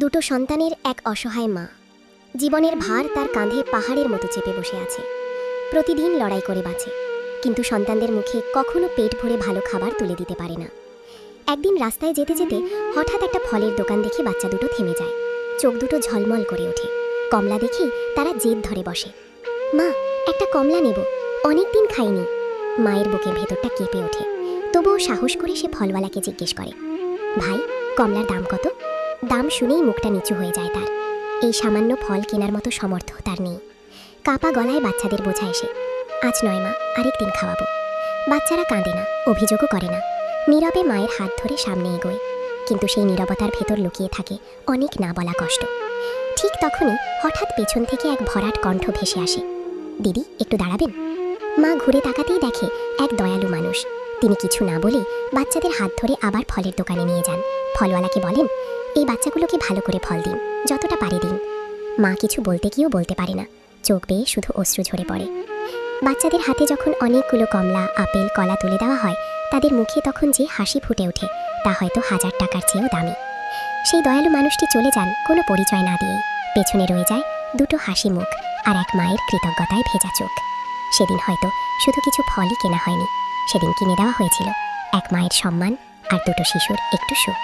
দুটো সন্তানের এক অসহায় মা। জীবনের ভার তার কাঁধে পাহাড়ের মতো চেপে বসে আছে। প্রতিদিন লড়াই করে বাঁচে, কিন্তু সন্তানদের মুখে কখনো পেট ভরে ভালো খাবার তুলে দিতে পারে না। একদিন রাস্তায় যেতে যেতে হঠাৎ একটা ফলের দোকান দেখে বাচ্চা দুটো থেমে যায়। চোখ দুটো ঝলমল করে ওঠে। কমলা দেখেই তারা জেদ ধরে বসে। মা, একটা কমলা নেব, অনেক দিন খাইনি। মায়ের বুকের ভেতরটা কেঁপে ওঠে, তবুও সাহস করে সে ফলওয়ালাকে জিজ্ঞেস করে, ভাই, কমলার দাম কত? দাম শুনেই মুখটা নিচু হয়ে যায় তার। এই সামান্য ফল কেনার মতো সমর্থ তার নেই। কাপা গলায় বাচ্চাদের বোঝা এসে, আজ নয় মা, আরেকদিন খাওয়াবো। বাচ্চারা কাঁদে না, অভিযোগও করে না, নীরবে মায়ের হাত ধরে সামনে এগোয়। কিন্তু সেই নীরবতার ভেতর লুকিয়ে থাকে অনেক না বলা কষ্ট। ঠিক তখনই হঠাৎ পেছন থেকে এক ভরাট কণ্ঠ ভেসে আসে, দিদি, একটু দাঁড়াবেন? মা ঘুরে তাকাতেই দেখে এক দয়ালু মানুষ। তিনি কিছু না বলে বাচ্চাদের হাত ধরে আবার ফলের দোকানে নিয়ে যান। ফলওয়ালাকে বলেন, এই বাচ্চাগুলোকে ভালো করে ফল দিন, যতটা পারে দিন। মা কিছু বলতে গিয়েও বলতে পারে না, চোখ বেয়ে শুধু অশ্রু ঝরে পড়ে। বাচ্চাদের হাতে যখন অনেকগুলো কমলা, আপেল, কলা তুলে দেওয়া হয়, তাদের মুখে তখন যে হাসি ফুটে ওঠে তা হয়তো 1000 টাকার চেয়েও দামি। সেই দয়ালু মানুষটি চলে যান কোনো পরিচয় না দিয়েই। পেছনে রয়ে যায় দুটো হাসি মুখ আর এক মায়ের কৃতজ্ঞতায় ভেজা চোখ। সেদিন হয়তো শুধু কিছু ফলই কেনা হয়নি, সেদিন কিনে দেওয়া হয়েছিল এক মায়ের সম্মান আর দুটো শিশুর একটু সুখ।